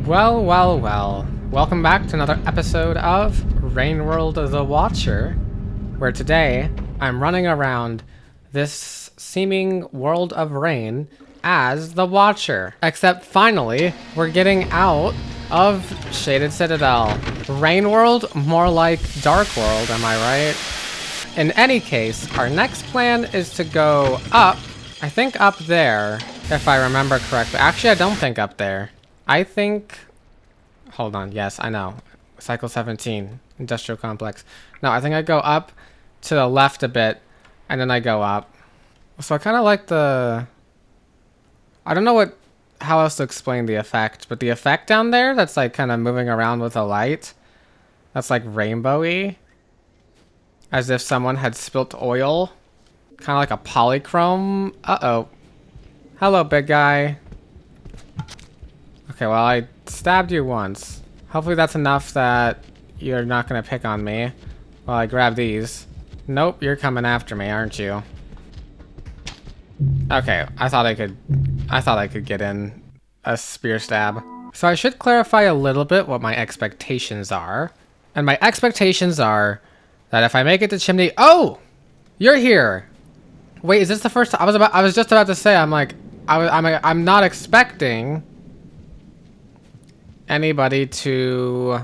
Well, well, well. Welcome back to another episode of Rainworld the Watcher, where today I'm running around this seeming world of rain as the Watcher. Except finally, we're getting out of Shaded Citadel. Rainworld, more like Dark World, am I right? In any case, our next plan is to go up. I think up there, if I remember correctly. Actually, I don't think up there. I think... Hold on, yes, I know. Cycle 17, Industrial Complex. No, I think I go up to the left a bit, and then I go up. So I kind of like the... I don't know how else to explain the effect, but the effect down there that's like kind of moving around with a light, that's like rainbowy. As if someone had spilt oil. Kind of like a polychrome. Uh-oh. Hello, big guy. Okay, well, I stabbed you once. Hopefully that's enough that you're not going to pick on me while I grab these. Nope, you're coming after me, aren't you? Okay, I thought I could get in a spear stab. So I should clarify a little bit what my expectations are. And my expectations are that if I make it to Chimney... Oh! You're here! Wait, is this the first time? I was just about to say, I'm not expecting anybody to...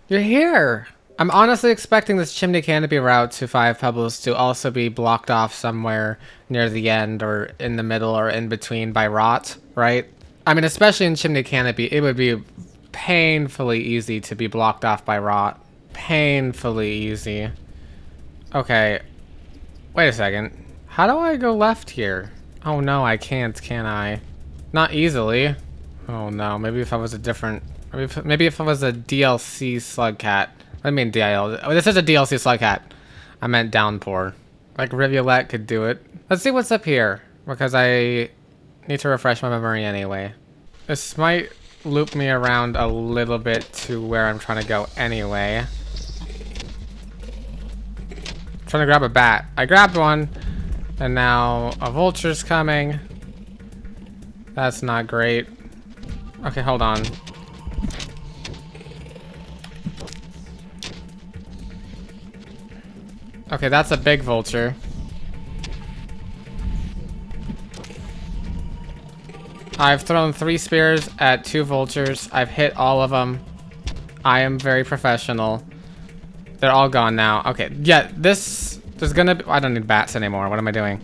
You're here! I'm honestly expecting this Chimney Canopy route to 5 Pebbles to also be blocked off somewhere near the end or in the middle or in between by rot, right? I mean, especially in Chimney Canopy, it would be painfully easy to be blocked off by rot. Painfully easy. Okay. Wait a second. How do I go left here? Oh no, I can't, can I? Not easily. Oh no, maybe if I was a different... Maybe if I was a DLC Slugcat. I mean DIL. Oh, this is a DLC Slugcat. I meant Downpour. Like Rivulet could do it. Let's see what's up here, because I need to refresh my memory anyway. This might loop me around a little bit to where I'm trying to go anyway. Trying to grab a bat. I grabbed one, and now a vulture's coming. That's not great. Okay, hold on. Okay, that's a big vulture. I've thrown 3 spears at 2 vultures. I've hit all of them. I am very professional. They're all gone now. Okay, yeah, there's gonna be... I don't need bats anymore. What am I doing?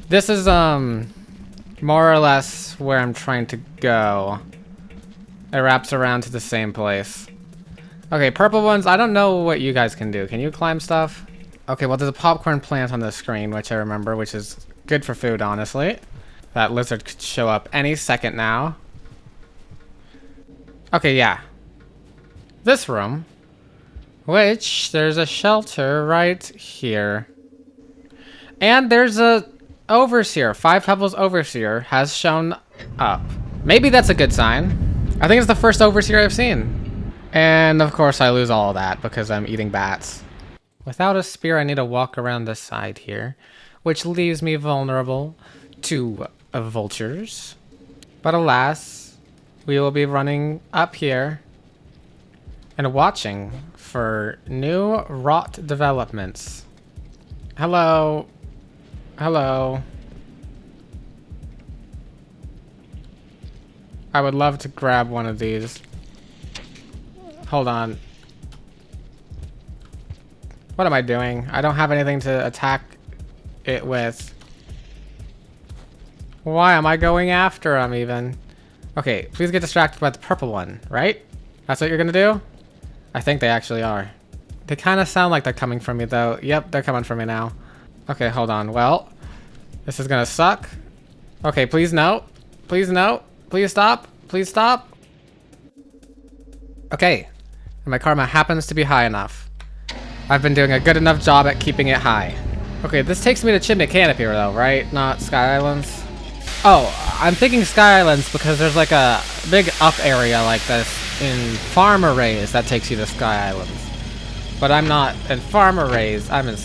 This is, more or less where I'm trying to go. It wraps around to the same place. Okay, purple ones, I don't know what you guys can do. Can you climb stuff? Okay, well, there's a popcorn plant on the screen, which I remember, which is good for food, honestly. That lizard could show up any second now. Okay, yeah. This room... Which, there's a shelter right here. And there's a overseer. 5 Pebbles overseer has shown up. Maybe that's a good sign. I think it's the first overseer I've seen. And of course I lose all of that because I'm eating bats. Without a spear, I need to walk around the side here, which leaves me vulnerable to vultures. But alas, we will be running up here and watching for new rot developments. Hello. Hello. I would love to grab one of these. Hold on. What am I doing? I don't have anything to attack it with. Why am I going after him even? Okay, please get distracted by the purple one, right? That's what you're gonna do? I think they actually are. They kind of sound like they're coming from me though. Yep, they're coming from me now. Okay, hold on. Well, this is gonna suck. Okay, please no. Please no. Please stop. Please stop. Okay, and my karma happens to be high enough. I've been doing a good enough job at keeping it high. Okay, this takes me to Chimney Canopy though, right? Not Sky Islands. Oh, I'm thinking Sky Islands because there's like a big up area like this in Farm Arrays that takes you to Sky Islands. But I'm not in Farm Arrays, I'm in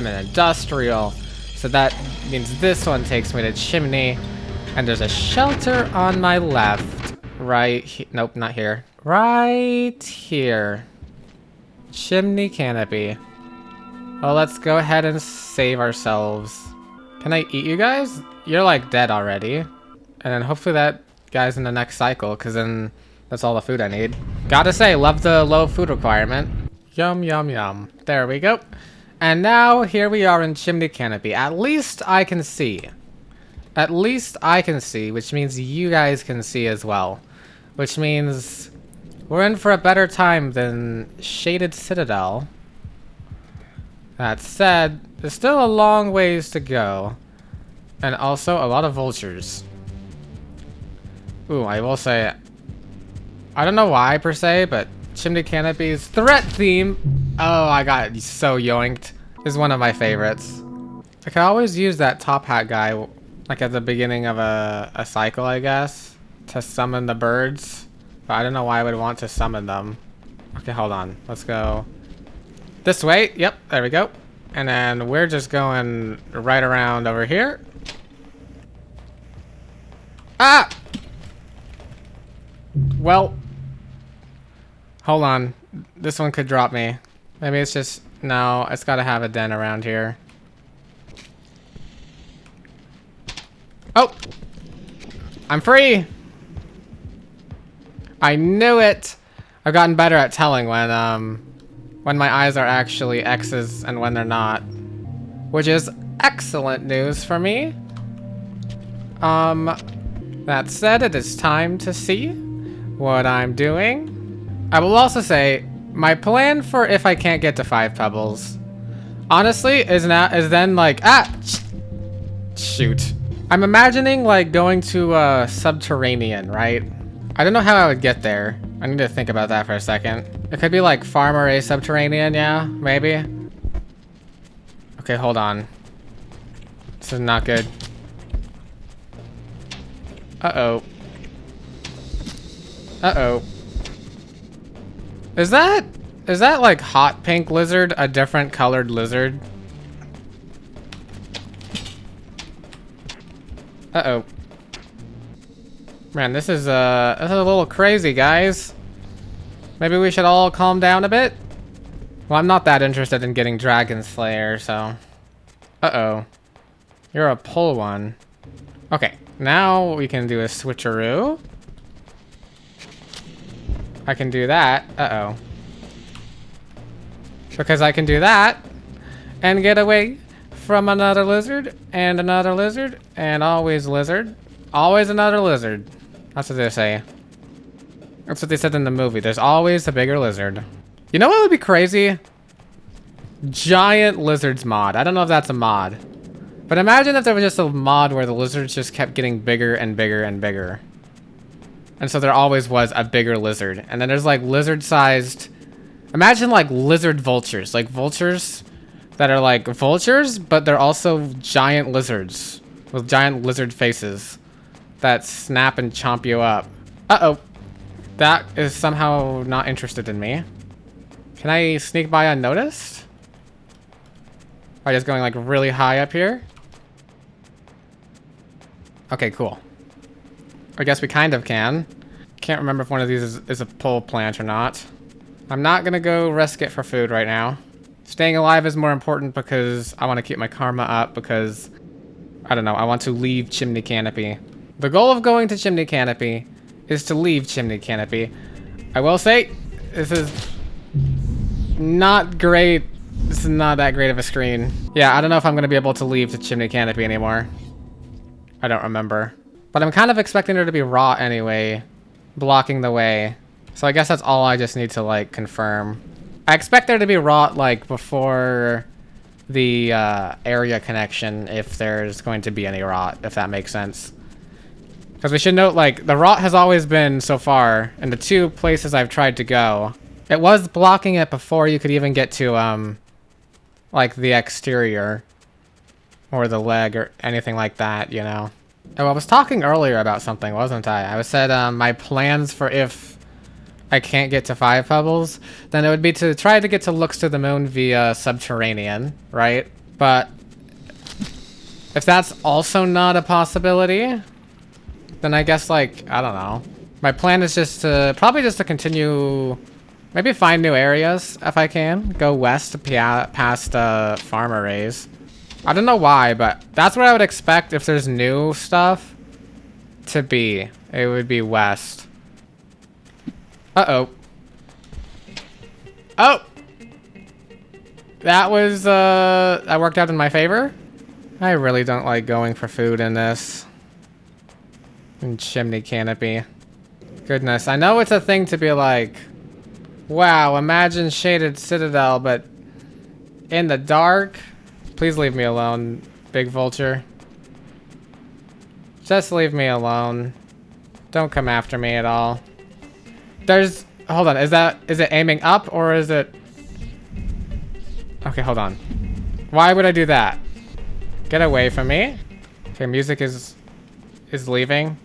Industrial. So that means this one takes me to Chimney. And there's a shelter on my left, Nope, not here. Right here. Chimney Canopy. Well, let's go ahead and save ourselves. Can I eat you guys? You're like dead already. And then hopefully that guy's in the next cycle, because then that's all the food I need. Gotta say, love the low food requirement. Yum, yum, yum. There we go. And now here we are in Chimney Canopy. At least I can see. At least I can see, which means you guys can see as well. Which means we're in for a better time than Shaded Citadel. That said, there's still a long ways to go. And also a lot of vultures. Ooh, I will say, I don't know why per se, but Chimney Canopy's threat theme, oh, I got so yoinked, is one of my favorites. I could always use that top hat guy, like at the beginning of a cycle, I guess, to summon the birds. But I don't know why I would want to summon them. Okay, hold on. Let's go this way. Yep, there we go. And then we're just going right around over here. Ah! Well, hold on. This one could drop me. Maybe it's just... No, it's got to have a den around here. Oh! I'm free! I knew it! I've gotten better at telling when my eyes are actually X's and when they're not. Which is excellent news for me. That said, it is time to see what I'm doing. I will also say, my plan for if I can't get to 5 pebbles, honestly, is then like, shoot. I'm imagining like going to subterranean, right? I don't know how I would get there. I need to think about that for a second. It could be like farmer a subterranean, yeah, maybe. Okay, hold on. This is not good. Uh-oh. Uh-oh. Is that like hot pink lizard a different colored lizard? Uh-oh. Man, this is a little crazy, guys. Maybe we should all calm down a bit? Well, I'm not that interested in getting Dragon Slayer, so... Uh-oh. You're a pull one. Okay, now we can do a switcheroo. I can do that. Uh-oh. Because I can do that and get away from another lizard and another lizard and always lizard. Always another lizard. That's what they say. That's what they said in the movie. There's always a bigger lizard. You know what would be crazy? Giant lizards mod. I don't know if that's a mod. But imagine if there was just a mod where the lizards just kept getting bigger and bigger and bigger. And so there always was a bigger lizard. And then there's like lizard-sized... Imagine like lizard vultures. Like vultures that are like vultures, but they're also giant lizards. With giant lizard faces that snap and chomp you up. Uh-oh. That is somehow not interested in me. Can I sneak by unnoticed? By just going like really high up here? Okay, cool. I guess we kind of can. Can't remember if one of these is a pole plant or not. I'm not gonna go risk it for food right now. Staying alive is more important because I want to keep my karma up because, I don't know, I want to leave Chimney Canopy. The goal of going to Chimney Canopy is to leave Chimney Canopy. I will say, this is not great. This is not that great of a screen. Yeah, I don't know if I'm gonna be able to leave the Chimney Canopy anymore. I don't remember. But I'm kind of expecting there to be rot anyway, blocking the way. So I guess that's all I just need to like confirm. I expect there to be rot like before the area connection if there's going to be any rot, if that makes sense. Because we should note like the rot has always been so far in the 2 places I've tried to go. It was blocking it before you could even get to like the exterior or the leg or anything like that, you know. Oh, I was talking earlier about something, wasn't I? I said my plans for if I can't get to 5 pebbles, then it would be to try to get to Looks to the Moon via subterranean, right? But if that's also not a possibility, then I guess like, I don't know. My plan is just to probably just to continue, maybe find new areas if I can. Go west past farm arrays. I don't know why, but that's what I would expect if there's new stuff to be. It would be west. Uh-oh. Oh! That was, that worked out in my favor. I really don't like going for food in this. In Chimney Canopy. Goodness, I know it's a thing to be like, wow, imagine shaded Citadel, but in the dark? Please leave me alone, big vulture. Just leave me alone. Don't come after me at all. There's, hold on, is it aiming up or is it? Okay, hold on. Why would I do that? Get away from me. Okay, music is leaving,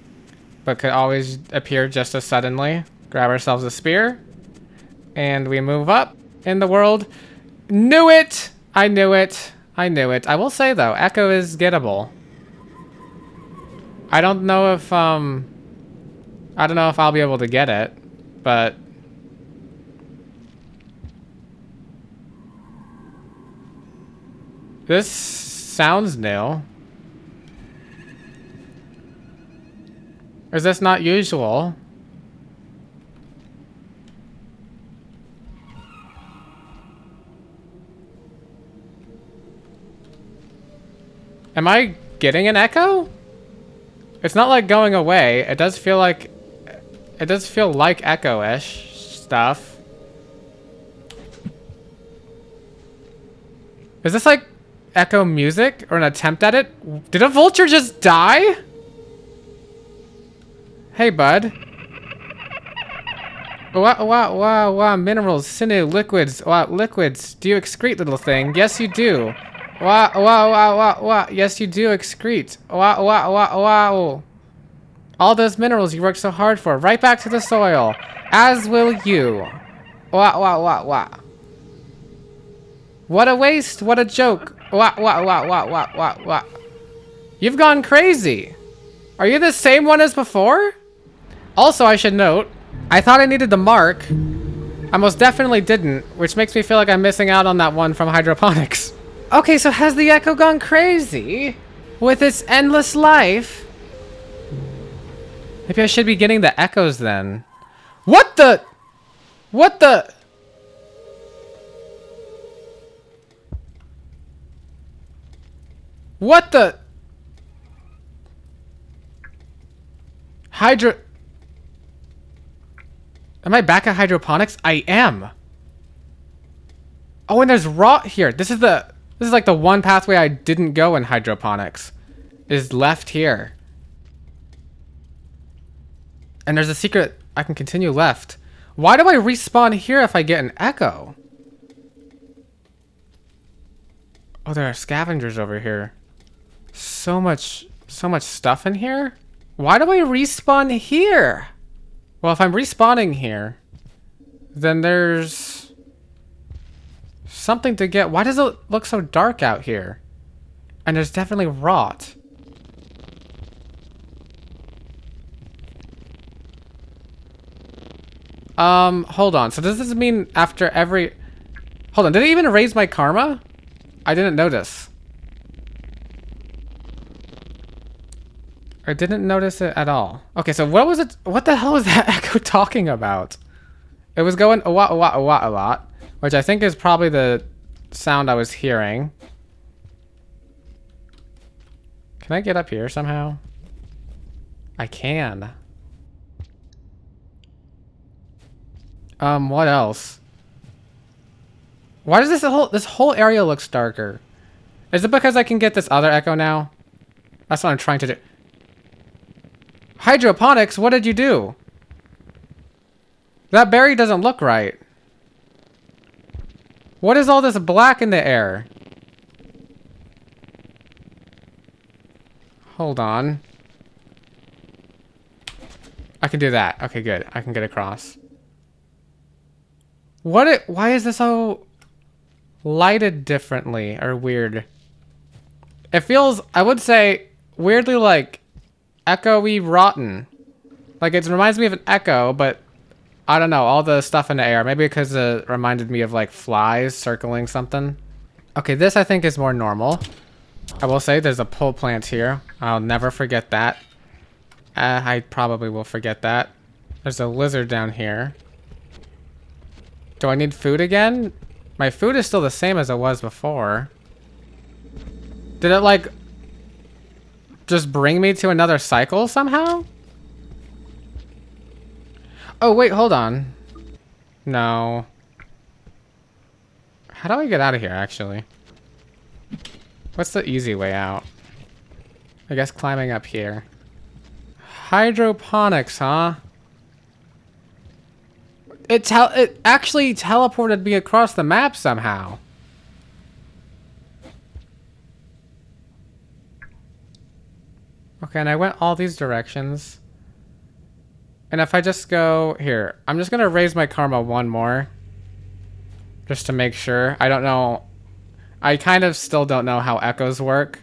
but could always appear just as suddenly. Grab ourselves a spear, and we move up in the world. Knew it! I knew it. I knew it. I will say though, Echo is gettable. I don't know if I'll be able to get it, but this sounds new. Is this not usual? Am I getting an echo? It's not like going away. It does feel like echo-ish stuff. Is this like echo music or an attempt at it? Did a vulture just die? Hey, bud. Wow, minerals, sinew, liquids. Wow, liquids. Do you excrete, little thing? Yes, you do. Wow. Yes, you do excrete. Wow. All those minerals you worked so hard for, right back to the soil. As will you. Wow. What a waste. What a joke. Wow. You've gone crazy. Are you the same one as before? Also, I should note, I thought I needed the mark. I most definitely didn't, which makes me feel like I'm missing out on that one from hydroponics. Okay, so has the echo gone crazy with its endless life? Maybe I should be getting the echoes then. What the? What the? What the? Am I back at hydroponics? I am. Oh, and there's rot here. This is like the one pathway I didn't go in hydroponics. Is left here. And there's a secret I can continue left. Why do I respawn here if I get an echo? Oh, there are scavengers over here. So much stuff in here. Why do I respawn here? Well, if I'm respawning here, then there's something to get. Why does it look so dark out here? And there's definitely rot. Hold on. So does this mean after every... Hold on. Did it even raise my karma? I didn't notice. I didn't notice it at all. Okay, so what was it? What the hell was that echo talking about? It was going a lot, which I think is probably the sound I was hearing. Can I get up here somehow? I can. What else? Why does this whole area looks darker? Is it because I can get this other echo now? That's what I'm trying to do. Hydroponics, what did you do? That berry doesn't look right. What is all this black in the air? Hold on. I can do that. Okay, good. I can get across. Why is this so lighted differently or weird? It feels, I would say, weirdly like echoey rotten. Like, it reminds me of an echo, but I don't know, all the stuff in the air. Maybe because it reminded me of, like, flies circling something. Okay, this I think is more normal. I will say there's a pole plant here. I'll never forget that. I probably will forget that. There's a lizard down here. Do I need food again? My food is still the same as it was before. Did it, like, just bring me to another cycle somehow? Oh, wait, hold on. No. How do I get out of here, actually? What's the easy way out? I guess climbing up here. Hydroponics, huh? It actually teleported me across the map somehow. Okay, and I went all these directions. And if I just go here, I'm just gonna raise my karma one more. Just to make sure. I don't know. I kind of still don't know how echoes work.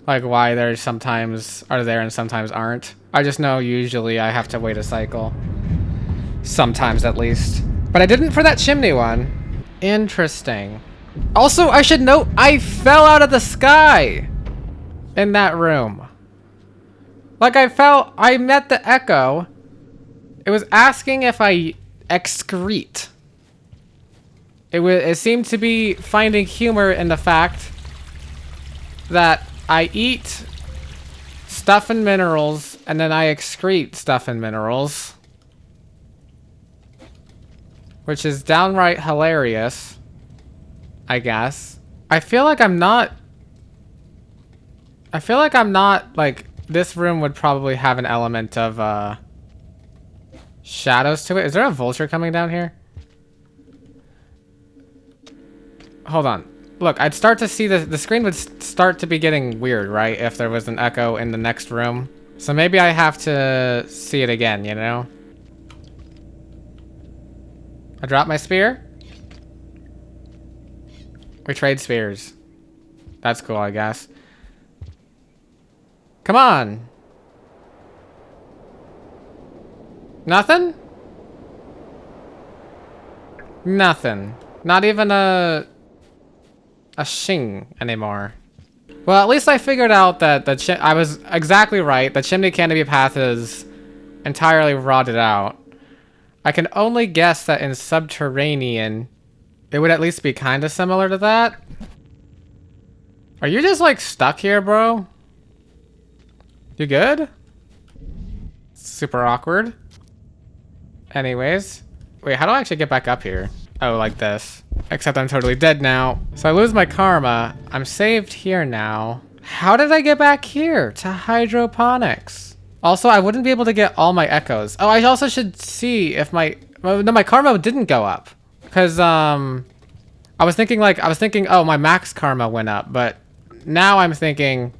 Like why there sometimes are there and sometimes aren't. I just know usually I have to wait a cycle. Sometimes at least. But I didn't for that chimney one. Interesting. Also, I should note, I fell out of the sky in that room. Like I met the echo. It was asking if I excrete. It seemed to be finding humor in the fact that I eat stuff and minerals and then I excrete stuff and minerals. Which is downright hilarious, I guess. I feel like I'm not, like, this room would probably have an element of, shadows to it. Is there a vulture coming down here? Hold on. Look, I'd start to see the screen would start to be getting weird, right? If there was an echo in the next room. So maybe I have to see it again, you know? I dropped my spear. We trade spears. That's cool, I guess. Come on. Nothing? Nothing. Not even a shing anymore. Well, at least I figured out that I was exactly right. The Chimney Canopy path is entirely rotted out. I can only guess that in Subterranean, it would at least be kind of similar to that. Are you just like stuck here, bro? You good? Super awkward. Anyways. Wait, how do I actually get back up here? Oh, like this. Except I'm totally dead now. So I lose my karma. I'm saved here now. How did I get back here to hydroponics? Also, I wouldn't be able to get all my echoes. Oh, I also should see if my... Well, no, my karma didn't go up. Because, I was thinking, oh, my max karma went up. But now I'm thinking,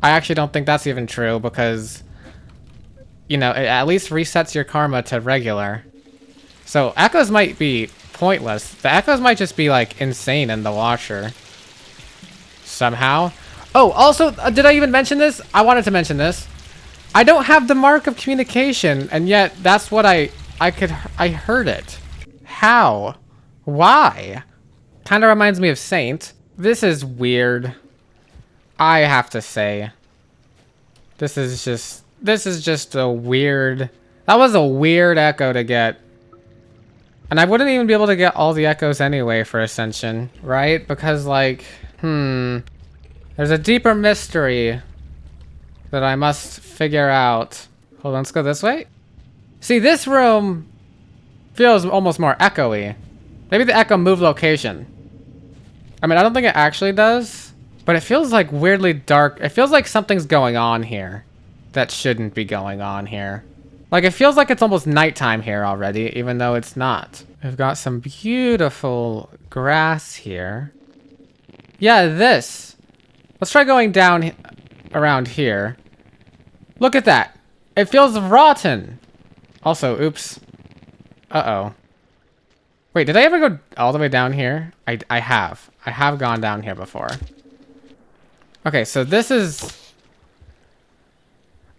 I actually don't think that's even true. Because, you know, it at least resets your karma to regular. So, echoes might be pointless. The echoes might just be, like, insane in the Watcher. Somehow. Oh, also, did I even mention this? I wanted to mention this. I don't have the mark of communication, and yet that's what I heard it. How? Why? Kind of reminds me of Saint. This is weird. I have to say. This is just a weird... That was a weird echo to get. And I wouldn't even be able to get all the echoes anyway for Ascension, right? Because, like, there's a deeper mystery that I must figure out. Hold on, let's go this way. See, this room feels almost more echoey. Maybe the echo moved location. I mean, I don't think it actually does, but it feels like weirdly dark. It feels like something's going on here that shouldn't be going on here. Like, it feels like it's almost nighttime here already, even though it's not. We've got some beautiful grass here. Yeah, this. Let's try going down around here. Look at that. It feels rotten. Also, oops. Uh-oh. Wait, did I ever go all the way down here? I have. I have gone down here before. Okay, so this is...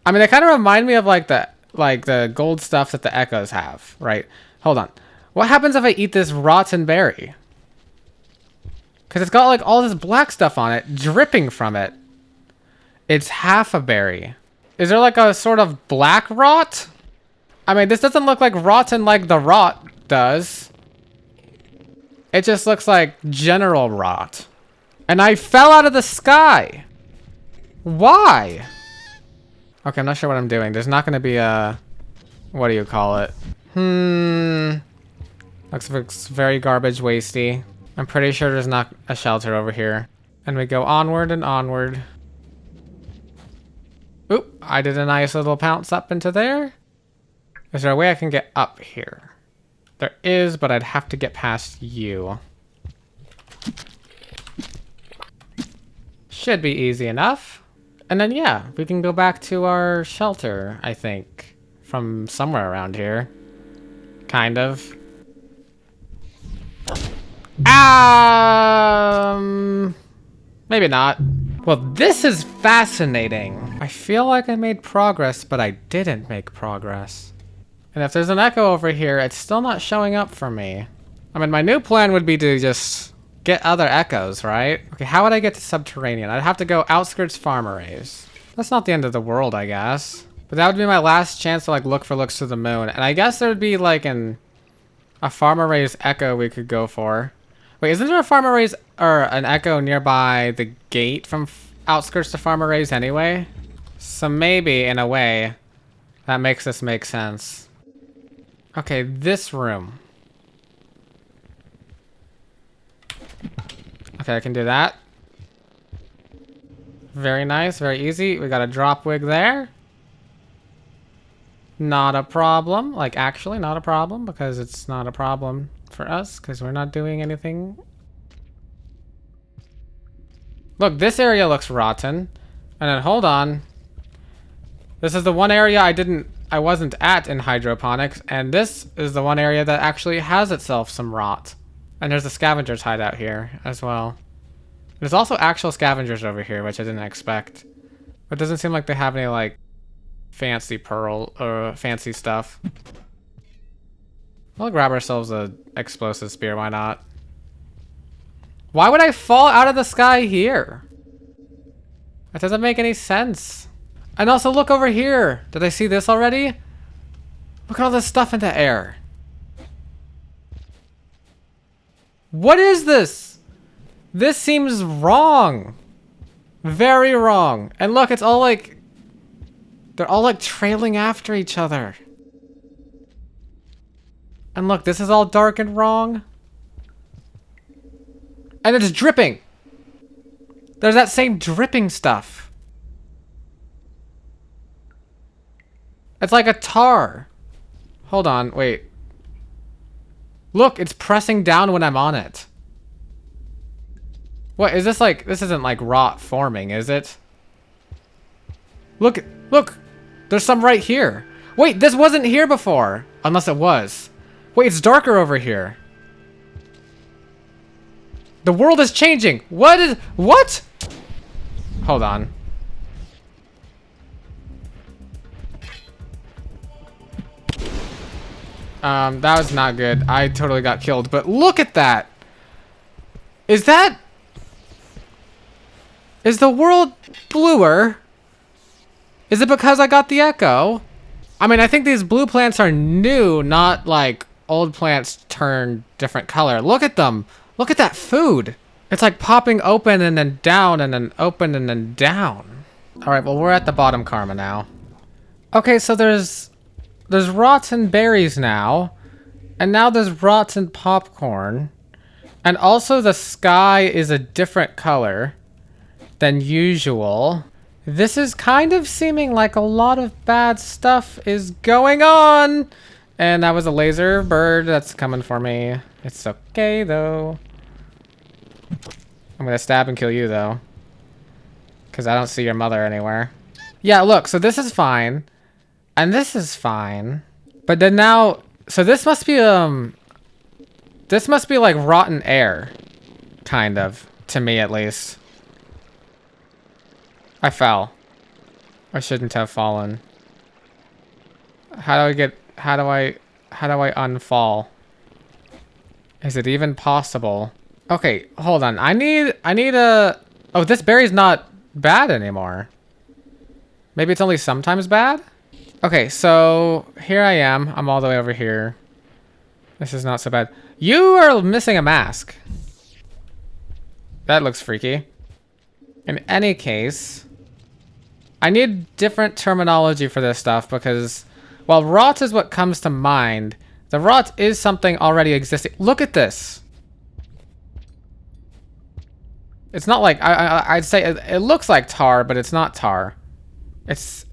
I mean, they kind of remind me of, like, the like the gold stuff that the echoes have, right? Hold on. What happens if I eat this rotten berry? Because it's got like all this black stuff on it, dripping from it. It's half a berry. Is there like a sort of black rot? I mean, this doesn't look like rotten like the rot does. It just looks like general rot. And I fell out of the sky. Why? Okay, I'm not sure what I'm doing. There's not going to be a... What do you call it? Looks very garbage wasty. I'm pretty sure there's not a shelter over here. And we go onward and onward. Oop, I did a nice little pounce up into there. Is there a way I can get up here? There is, but I'd have to get past you. Should be easy enough. And then, yeah, we can go back to our shelter, I think. From somewhere around here. Kind of. Maybe not. Well, this is fascinating. I feel like I made progress, but I didn't make progress. And if there's an echo over here, it's still not showing up for me. I mean, my new plan would be to just get other echoes, right? Okay, how would I get to subterranean? I'd have to go outskirts farm arrays. That's not the end of the world, I guess. But that would be my last chance to like look for looks to the moon. And I guess there would be like a farm arrays echo we could go for. Wait, isn't there a farm arrays or an echo nearby the gate from outskirts to farm arrays anyway? So maybe in a way that makes this make sense. Okay, this room. Okay, I can do that. Very nice, very easy. We got a drop wig there. Not a problem. Like, actually, not a problem, because it's not a problem for us, because we're not doing anything. Look, this area looks rotten. And then, hold on. This is the one area I wasn't at in hydroponics, and this is the one area that actually has itself some rot. And there's a scavenger's hideout here as well. There's also actual scavengers over here, which I didn't expect. But it doesn't seem like they have any, like, fancy pearl or fancy stuff. We'll grab ourselves a explosive spear, why not? Why would I fall out of the sky here? That doesn't make any sense. And also look over here. Did I see this already? Look at all this stuff in the air. What is this? This seems wrong. Very wrong. And look, it's all like... They're all like trailing after each other. And look, this is all dark and wrong. And it's dripping. There's that same dripping stuff. It's like a tar. Hold on, wait. Look, it's pressing down when I'm on it. What, is this like... This isn't like rot forming, is it? Look, look! There's some right here. Wait, this wasn't here before. Unless it was. Wait, it's darker over here. The world is changing. What? Hold on. That was not good. I totally got killed, but look at that. Is the world bluer? Is it because I got the echo? I mean, I think these blue plants are new, not like old plants turn different color. Look at them. Look at that food. It's like popping open and then down and then open and then down. All right, well, we're at the bottom karma now. Okay, so there's rotten berries now. And now there's rotten popcorn. And also the sky is a different color than usual. This is kind of seeming like a lot of bad stuff is going on. And that was a laser bird that's coming for me. It's okay, though. I'm gonna stab and kill you, though. Because I don't see your mother anywhere. Yeah, look, so this is fine. And this is fine. But then now... So this must be like rotten air. Kind of. To me, at least. I fell. I shouldn't have fallen. How do I get, how do I unfall? Is it even possible? Okay, hold on. I need a, oh, this berry's not bad anymore. Maybe it's only sometimes bad? Okay, so here I am. I'm all the way over here. This is not so bad. You are missing a mask. That looks freaky. In any case, I need different terminology for this stuff because, well, rot is what comes to mind. The rot is something already existing. Look at this. It's not like, I'd say it looks like tar, but it's not tar. It's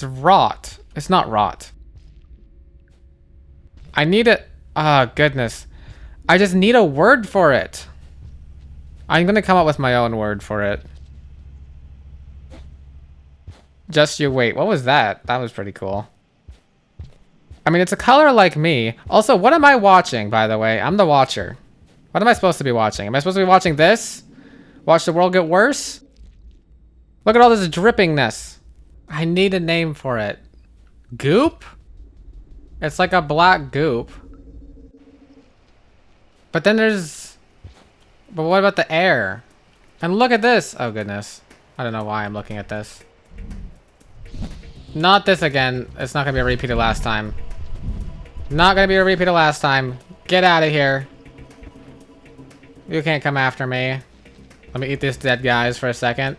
rot. It's not rot. I need it. Ah, goodness. I just need a word for it. I'm gonna come up with my own word for it. Just you wait. What was that? That was pretty cool. I mean, it's a color like me. Also, what am I watching, by the way? I'm the watcher. What am I supposed to be watching? Am I supposed to be watching this? Watch the world get worse? Look at all this drippingness. I need a name for it. Goop? It's like a black goop. But then there's... But what about the air? And look at this. Oh, goodness. I don't know why I'm looking at this. Not this again. It's not going to be a repeat of last time. Not going to be a repeat of last time. Get out of here. You can't come after me. Let me eat these dead guys for a second.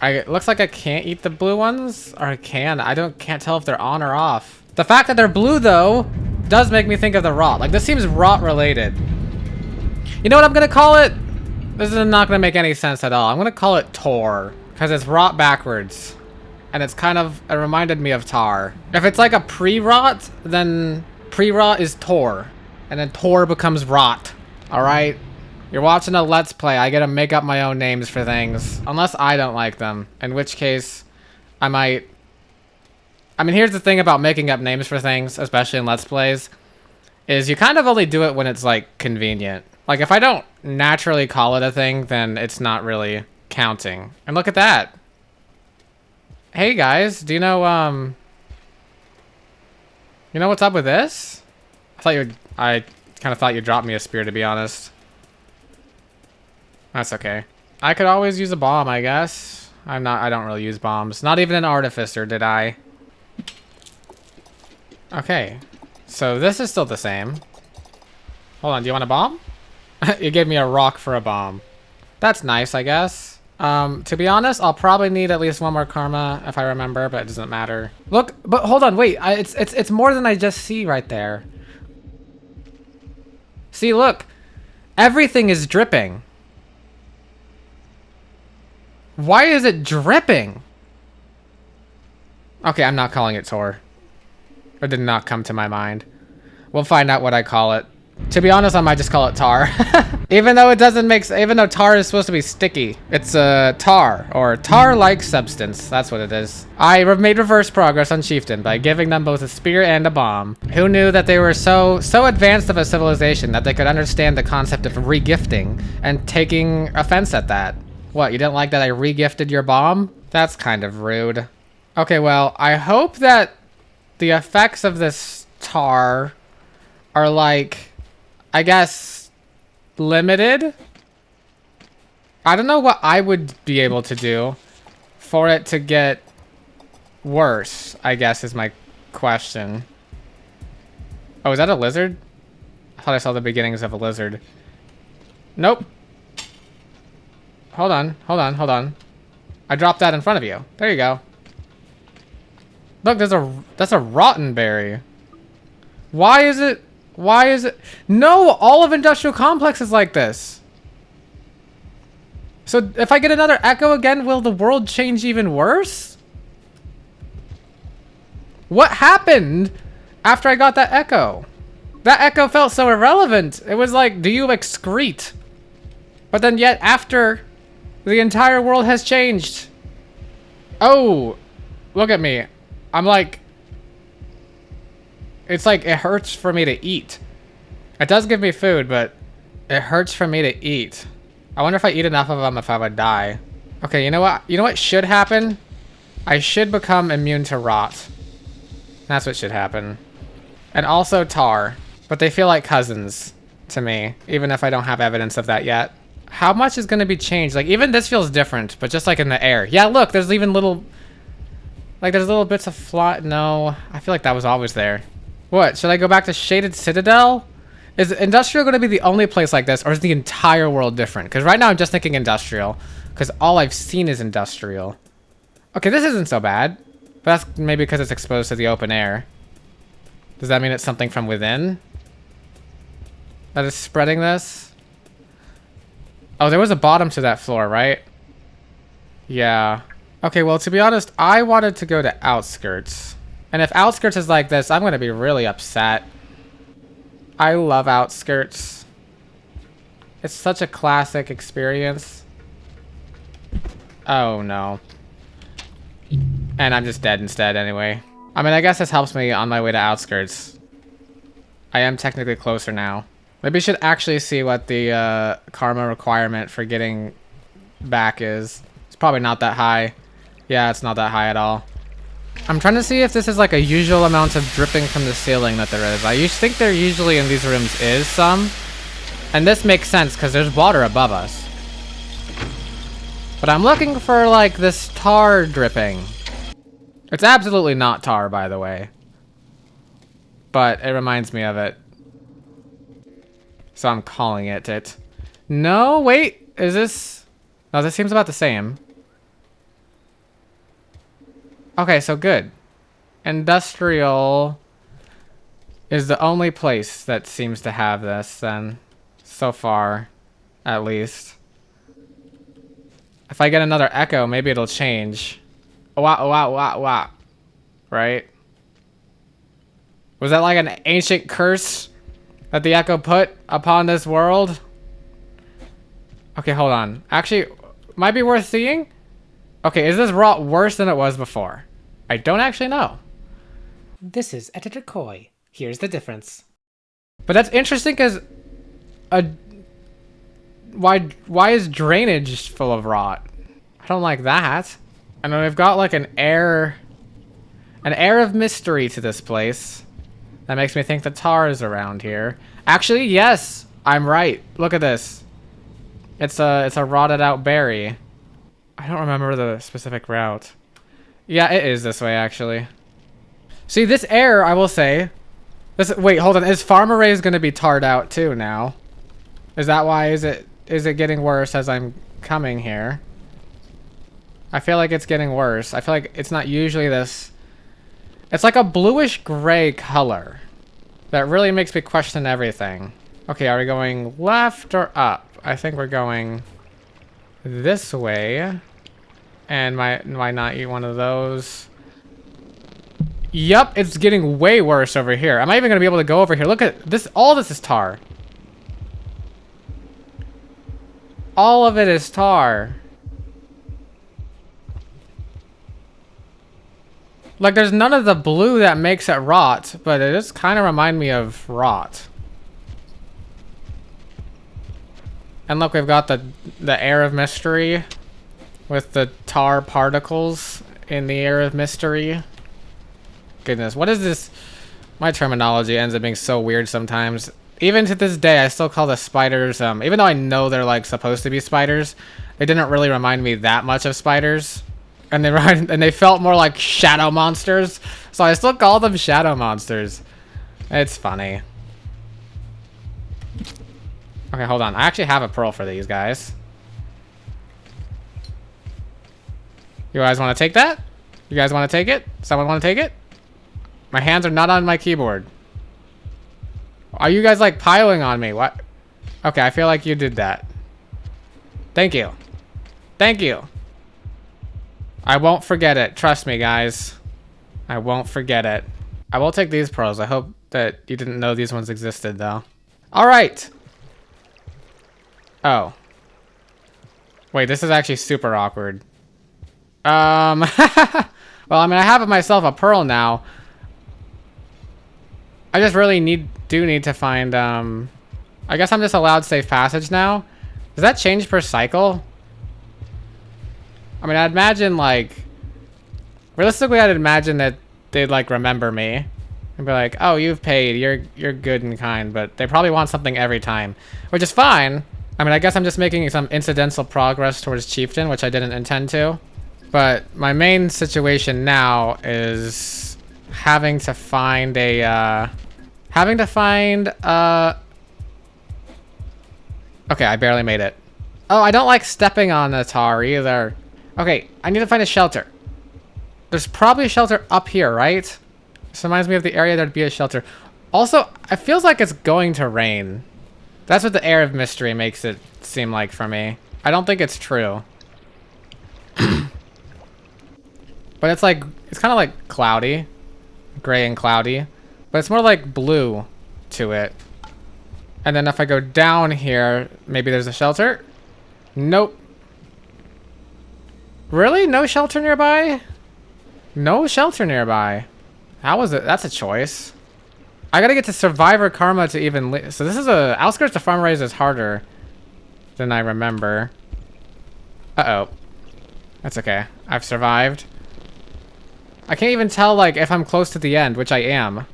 It looks like I can't eat the blue ones. Or I can. Can't tell if they're on or off. The fact that they're blue, though, does make me think of the rot. Like, this seems rot related. You know what I'm going to call it? This is not going to make any sense at all. I'm going to call it Tor. Because it's rot backwards. And it's kind of, it reminded me of tar. If it's like a pre-rot, then pre-rot is Tor. And then Tor becomes rot. Alright? You're watching a Let's Play. I get to make up my own names for things. Unless I don't like them. In which case, I might... I mean, here's the thing about making up names for things, especially in Let's Plays, is you kind of only do it when it's, like, convenient. Like, if I don't naturally call it a thing, then it's not really counting. And look at that. Hey, guys, do you know, you know what's up with this? I kind of thought you dropped me a spear, to be honest. That's okay. I could always use a bomb, I guess. I don't really use bombs. Not even an artificer, did I? Okay. So this is still the same. Hold on, do you want a bomb? You gave me a rock for a bomb. That's nice, I guess. To be honest, I'll probably need at least one more karma if I remember, but it doesn't matter. Look, but hold on, wait. It's more than I just see right there. See, look. Everything is dripping. Why is it dripping? Okay, I'm not calling it Tor. It did not come to my mind. We'll find out what I call it. To be honest, I might just call it tar. Even though it doesn't make... Even though tar is supposed to be sticky. It's a tar, or tar-like substance. That's what it is. I made reverse progress on Chieftain by giving them both a spear and a bomb. Who knew that they were so advanced of a civilization that they could understand the concept of regifting and taking offense at that? What, you didn't like that I regifted your bomb? That's kind of rude. Okay, well, I hope that the effects of this tar are like... I guess limited. I don't know what I would be able to do for it to get worse, I guess is my question. Oh, is that a lizard? I thought I saw the beginnings of a lizard. Nope. Hold on, hold on, hold on. I dropped that in front of you. There you go. Look, that's a rotten berry. Why is it? No, all of Industrial Complex is like this. So if I get another echo again, will the world change even worse? What happened after I got that echo? That echo felt so irrelevant. It was like, do you excrete? But then yet after, the entire world has changed. Oh, look at me. I'm like... It's like it hurts for me to eat. It does give me food, but it hurts for me to eat. I wonder if I eat enough of them if I would die. Okay, you know what? You know what should happen? I should become immune to rot. That's what should happen. And also tar. But they feel like cousins to me, even if I don't have evidence of that yet. How much is going to be changed? Like, even this feels different, but just like in the air. Yeah, look, there's even little... Like, there's little bits of fly... No, I feel like that was always there. What, should I go back to Shaded Citadel? Is Industrial going to be the only place like this, or is the entire world different? Because right now I'm just thinking Industrial, because all I've seen is Industrial. Okay, this isn't so bad. But that's maybe because it's exposed to the open air. Does that mean it's something from within that is spreading this? Oh, there was a bottom to that floor, right? Yeah. Okay, well, to be honest, I wanted to go to Outskirts. And if Outskirts is like this, I'm going to be really upset. I love Outskirts. It's such a classic experience. Oh, no. And I'm just dead instead anyway. I mean, I guess this helps me on my way to Outskirts. I am technically closer now. Maybe I should actually see what the karma requirement for getting back is. It's probably not that high. Yeah, it's not that high at all. I'm trying to see if this is like a usual amount of dripping from the ceiling that there is. I think there usually in these rooms is some. And this makes sense because there's water above us. But I'm looking for like this tar dripping. It's absolutely not tar, by the way. But it reminds me of it. So I'm calling it it. No, wait. Is this... No, this seems about the same. Okay, so good. Industrial is the only place that seems to have this, then. So far, at least. If I get another echo, maybe it'll change. Wah. Right? Was that like an ancient curse that the echo put upon this world? Okay, hold on. Actually, might be worth seeing. Okay, is this rot worse than it was before? I don't actually know. This is Editor Koi. Here's the difference. But that's interesting because why is drainage full of rot? I don't like that. And then we've got like an air of mystery to this place. That makes me think the tar is around here. Actually, yes, I'm right. Look at this. It's a rotted out berry. I don't remember the specific route. Yeah, it is this way actually. See, this air, I will say. Wait, hold on. Is Farm Array going to be tarred out too now? Is that why? Is it getting worse as I'm coming here? I feel like it's getting worse. I feel like it's not usually this. It's like a bluish gray color. That really makes me question everything. Okay, are we going left or up? I think we're going this way. And why not eat one of those? Yup, it's getting way worse over here. Am I even going to be able to go over here? Look at this. All this is tar. All of it is tar. Like, there's none of the blue that makes it rot, but it does kind of remind me of rot. And look, we've got the air of mystery with the tar particles in the air of mystery. Goodness, what is this? My terminology ends up being so weird sometimes. Even to this day, I still call the spiders, even though I know they're like supposed to be spiders, they didn't really remind me that much of spiders. And they felt more like shadow monsters, so I still call them shadow monsters. It's funny. Okay, hold on. I actually have a pearl for these guys. You guys want to take that? You guys want to take it? Someone want to take it? My hands are not on my keyboard. Are you guys like piling on me? What? Okay, I feel like you did that. Thank you. Thank you. I won't forget it. Trust me, guys. I won't forget it. I will take these pearls. I hope that you didn't know these ones existed, though. All right. Oh. Wait, this is actually super awkward. Well, I mean, I have myself a pearl now. I just really do need to find, I guess I'm just allowed safe passage now. Does that change per cycle? I mean, I'd imagine, like, realistically, I'd imagine that they'd like remember me and be like, oh, you've paid, you're good and kind, but they probably want something every time, which is fine. I mean, I guess I'm just making some incidental progress towards chieftain, which I didn't intend to. But my main situation now is having to find a, okay, I barely made it. Oh, I don't like stepping on the tar either. Okay, I need to find a shelter. There's probably a shelter up here, right? This reminds me of the area there'd be a shelter. Also, it feels like it's going to rain. That's what the air of mystery makes it seem like for me. I don't think it's true. But it's like, it's kind of like cloudy. Gray and cloudy. But it's more like blue to it. And then if I go down here, maybe there's a shelter? Nope. Really? No shelter nearby? No shelter nearby. How is it? That's a choice. I gotta get to survivor karma to even so this is a outskirts to farm raise is harder than I remember. Uh-oh. That's okay. I've survived. I can't even tell like if I'm close to the end, which I am.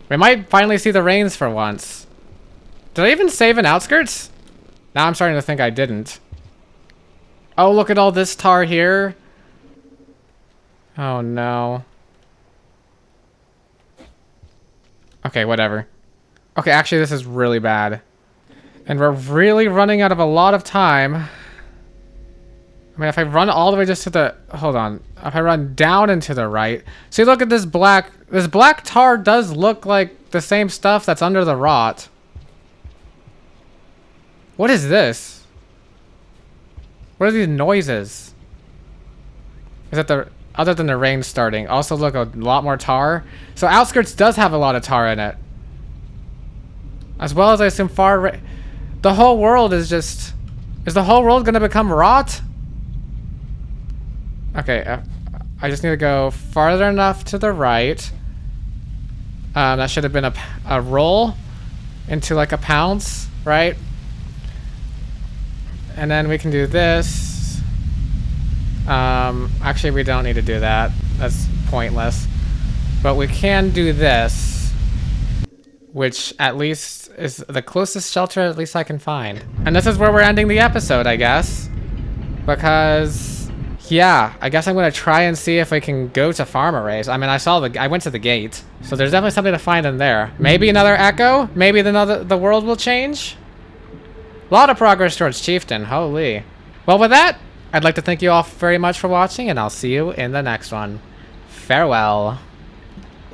We might finally see the rains for once. Did I even save in outskirts? Now I'm starting to think I didn't. Oh, look at all this tar here. Oh no. Okay, whatever. Okay, actually this is really bad. And we're really running out of a lot of time. I mean, if I run all the way just to the... Hold on. If I run down and to the right... See, look at this black... This black tar does look like the same stuff that's under the rot. What is this? What are these noises? Is that the... Other than the rain starting. Also, look, a lot more tar. So, Outskirts does have a lot of tar in it. As well as, I assume, the whole world is just... Is the whole world gonna become rot? Okay, I just need to go farther enough to the right. That should have been a roll into, like, a pounce, right? And then we can do this. Actually, we don't need to do that. That's pointless. But we can do this, which at least is the closest shelter at least I can find. And this is where we're ending the episode, I guess. Because, yeah, I guess I'm going to try and see if we can go to farm arrays. I mean, I went to the gate, so there's definitely something to find in there. Maybe another echo? Maybe the world will change? A lot of progress towards chieftain, holy. Well, with that, I'd like to thank you all very much for watching, and I'll see you in the next one. Farewell.